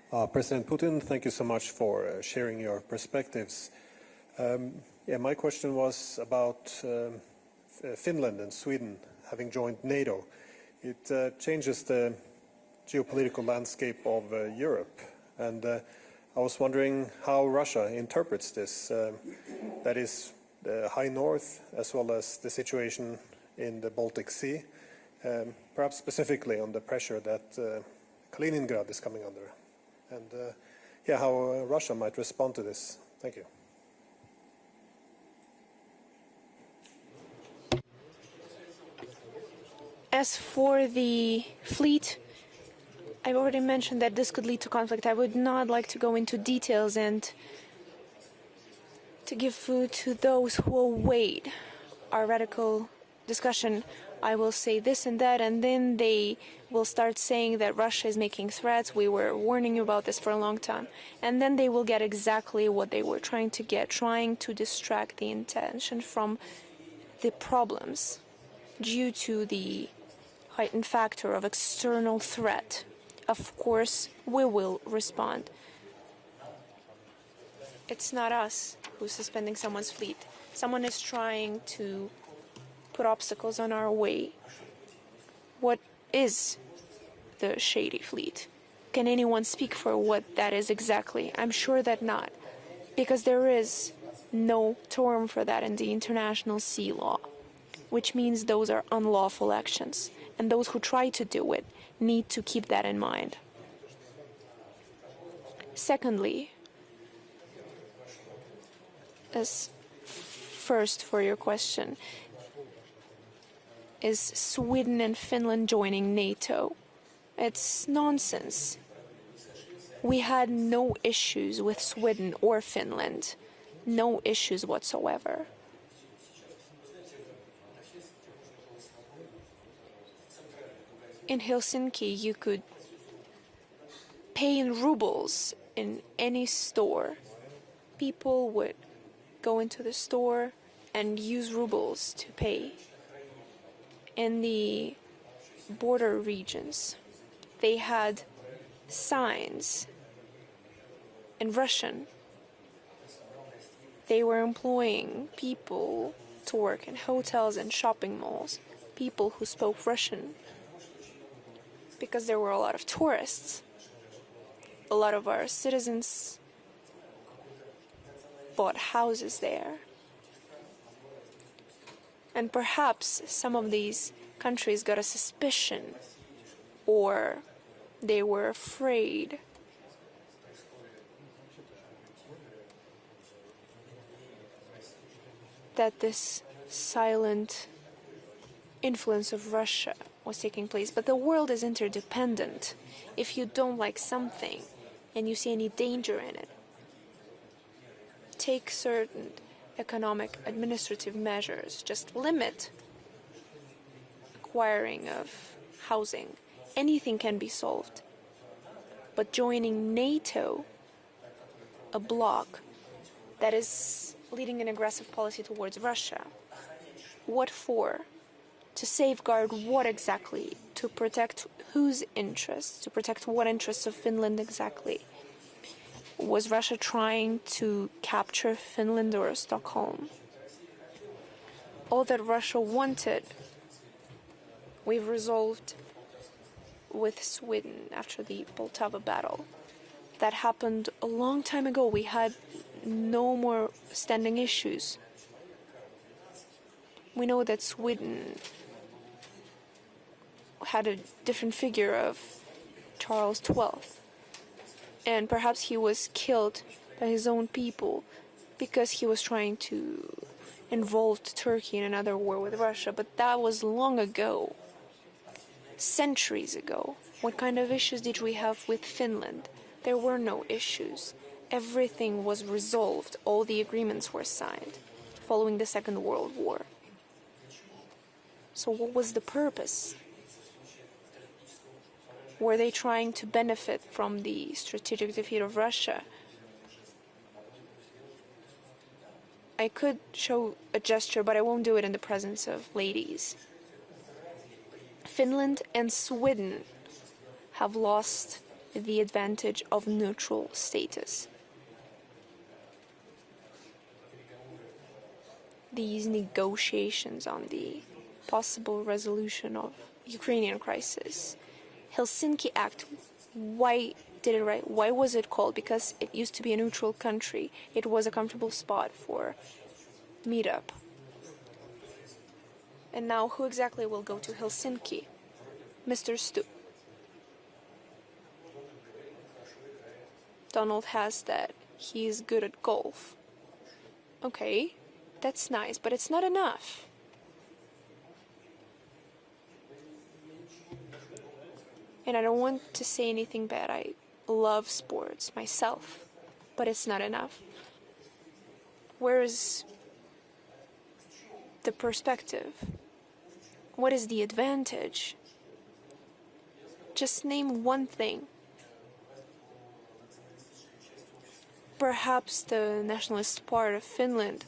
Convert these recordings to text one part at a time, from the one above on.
President Putin, thank you so much for sharing your perspectives. My question was about Finland and Sweden having joined NATO. It changes the geopolitical landscape of Europe, and I was wondering how Russia interprets this. That is, the High North, as well as the situation in the Baltic Sea, perhaps specifically on the pressure that Kaliningrad is coming under, and how Russia might respond to this. Thank you. As for the fleet, I've already mentioned that this could lead to conflict. I would not like to go into details and to give food to those who await our radical discussion. I will say this and that, and then they will start saying that Russia is making threats. We were warning you about this for a long time. And then they will get exactly what they were trying to get, trying to distract the attention from the problems due to the heightened factor of external threat. Of course, we will respond. It's not us who's suspending someone's fleet. Someone is trying to put obstacles on our way. What is the shady fleet? Can anyone speak for what that is exactly? I'm sure that not, because there is no term for that in the international sea law, which means those are unlawful actions, and those who try to do it need to keep that in mind. Secondly, as first for your question, is Sweden and Finland joining NATO? It's nonsense. We had no issues with Sweden or Finland. No issues whatsoever. In Helsinki, you could pay in rubles in any store. People would go into the store and use rubles to pay. In the border regions, they had signs in Russian. They were employing people to work in hotels and shopping malls, people who spoke Russian, because there were a lot of tourists. A lot of our citizens bought houses there. And perhaps some of these countries got a suspicion, or they were afraid that this silent influence of Russia was taking place. But the world is interdependent. If you don't like something and you see any danger in it, take certain economic administrative measures. Just limit acquiring of housing. Anything can be solved. But joining NATO, a bloc that is leading an aggressive policy towards Russia, what for? To safeguard what exactly? To protect whose interests? To protect what interests of Finland exactly? Was Russia trying to capture Finland or Stockholm? All that Russia wanted, we've resolved with Sweden after the Poltava battle. That happened a long time ago. We had no more standing issues. We know that Sweden had a different figure of Charles XII. And perhaps he was killed by his own people because he was trying to involve Turkey in another war with Russia. But that was long ago, centuries ago. What kind of issues did we have with Finland? There were no issues. Everything was resolved. All the agreements were signed following the Second World War. So what was the purpose? Were they trying to benefit from the strategic defeat of Russia? I could show a gesture, but I won't do it in the presence of ladies. Finland and Sweden have lost the advantage of neutral status. These negotiations on the possible resolution of Ukrainian crisis. Helsinki Act, why did it right? Why was it called? Because it used to be a neutral country. It was a comfortable spot for meetup. And now who exactly will go to Helsinki? Mr. Stu. Donald has that. He's good at golf. Okay, that's nice, but it's not enough. And I don't want to say anything bad. I love sports myself, but it's not enough. Where is the perspective? What is the advantage? Just name one thing. Perhaps the nationalist part of Finland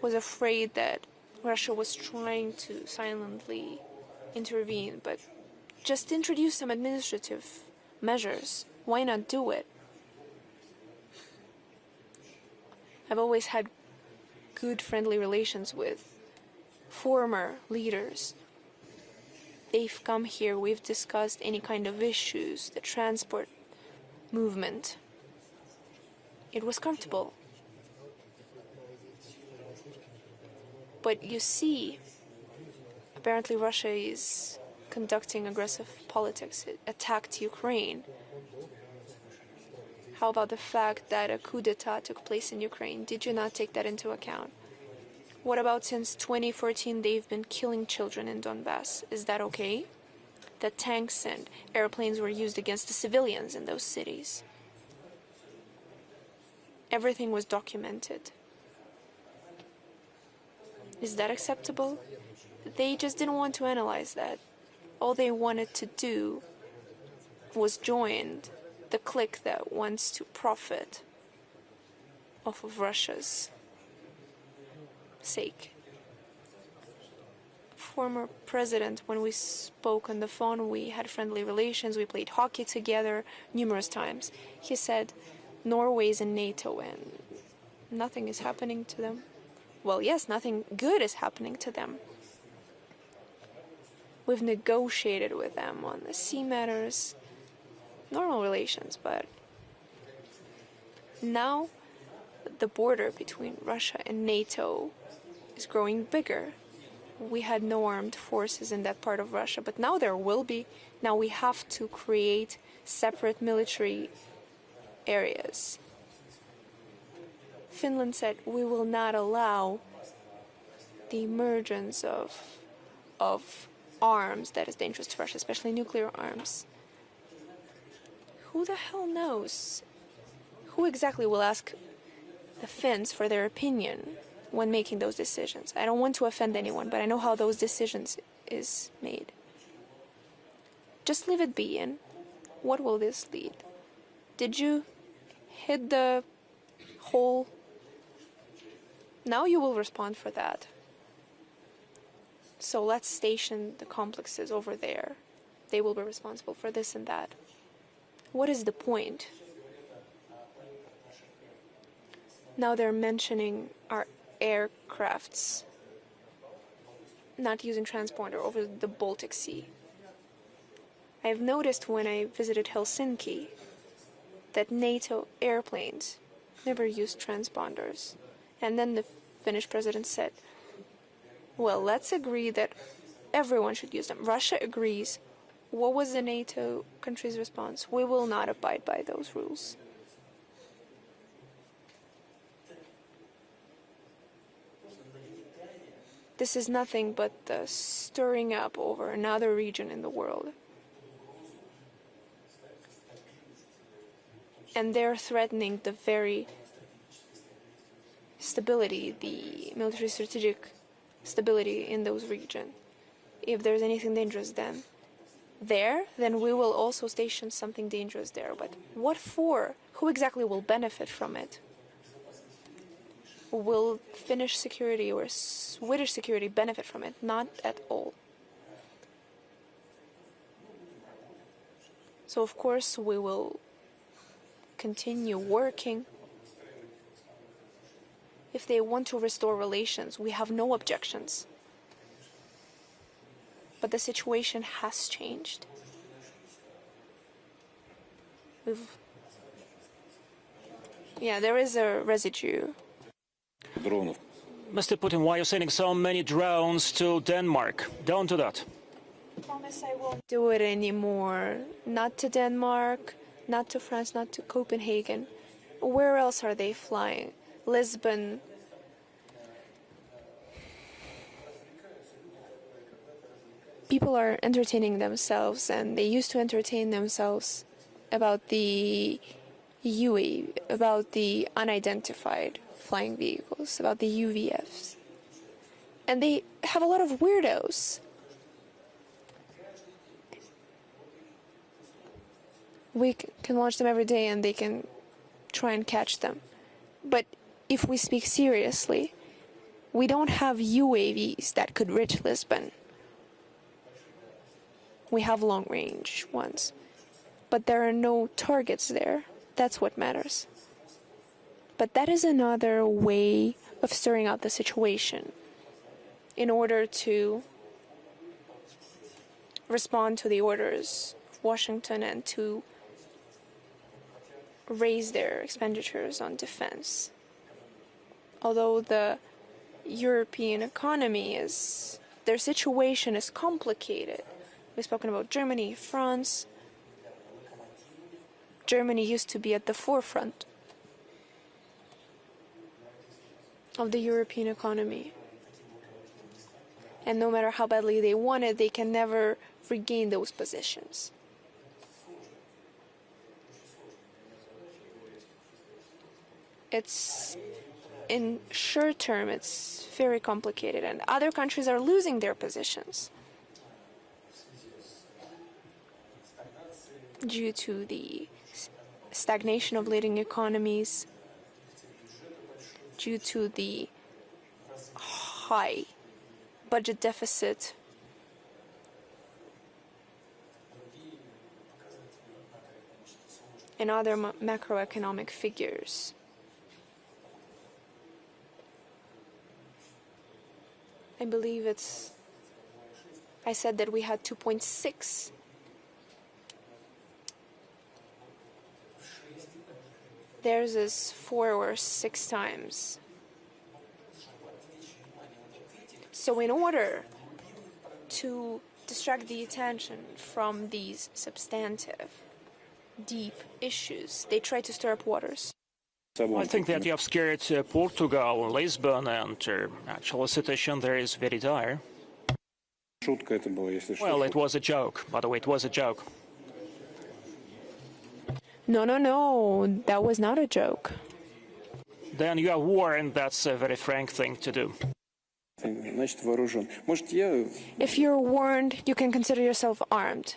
was afraid that Russia was trying to silently intervene, but just introduce some administrative measures. Why not do it? I've always had good friendly relations with former leaders. They've come here, we've discussed any kind of issues, the transport movement. It was comfortable. But you see, apparently Russia is conducting aggressive politics. It attacked Ukraine. How about the fact that a coup d'etat took place in Ukraine? Did you not take that into account? What about since 2014 they've been killing children in Donbass? Is that okay? That tanks and airplanes were used against the civilians in those cities. Everything was documented. Is that acceptable? They just didn't want to analyze that. All they wanted to do was join the clique that wants to profit off of Russia's sake. Former president, when we spoke on the phone, we had friendly relations, we played hockey together numerous times. He said, Norway's in NATO and nothing is happening to them. Well, yes, nothing good is happening to them. We've negotiated with them on the sea matters, normal relations, but now the border between Russia and NATO is growing bigger. We had no armed forces in that part of Russia, but now there will be. Now we have to create separate military areas. Finland said we will not allow the emergence of arms that is dangerous to Russia, especially nuclear arms. Who the hell knows? Who exactly will ask the Finns for their opinion when making those decisions? I don't want to offend anyone, but I know how those decisions is made. Just leave it be, and what will this lead? Did you hit the hole? Now you will respond for that. So let's station the complexes over there. They will be responsible for this and that. What is the point? Now they're mentioning our aircrafts not using transponder over the Baltic Sea. I've noticed when I visited Helsinki that NATO airplanes never used transponders. And then the Finnish president said, well, let's agree that everyone should use them. Russia agrees. What was the NATO country's response? We will not abide by those rules. This is nothing but the stirring up over another region in the world. And they're threatening the very stability, the military strategic stability in those regions. If there's anything dangerous then we will also station something dangerous there. But what for? Who exactly will benefit from it? Will Finnish security or Swedish security benefit from it? Not at all. So of course we will continue working. If they want to restore relations, we have no objections. But the situation has changed. There is a residue. Mr. Putin, why are you sending so many drones to Denmark? Don't do that. I promise I won't do it anymore. Not to Denmark, not to France, not to Copenhagen. Where else are they flying? Lisbon. People are entertaining themselves, and they used to entertain themselves about the UAV, about the unidentified flying vehicles, about the UVFs. And they have a lot of weirdos. We can watch them every day and they can try and catch them. But if we speak seriously, we don't have UAVs that could reach Lisbon. We have long-range ones. But there are no targets there. That's what matters. But that is another way of stirring out the situation in order to respond to the orders of Washington and to raise their expenditures on defense. Although the European economy their situation is complicated. We've spoken about Germany, France. Germany used to be at the forefront of the European economy. And no matter how badly they want it, they can never regain those positions. In short term, it's very complicated, and other countries are losing their positions due to the stagnation of leading economies, due to the high budget deficit, and other macroeconomic figures. I believe I said that we had 2.6. Theirs is 4 or 6 times. So in order to distract the attention from these substantive, deep issues, they try to stir up waters. I think that you have scared Portugal, Lisbon, and actually the situation there is very dire. Well, it was a joke. By the way, it was a joke. No, that was not a joke. Then you are warned. That's a very frank thing to do. If you're warned, you can consider yourself armed.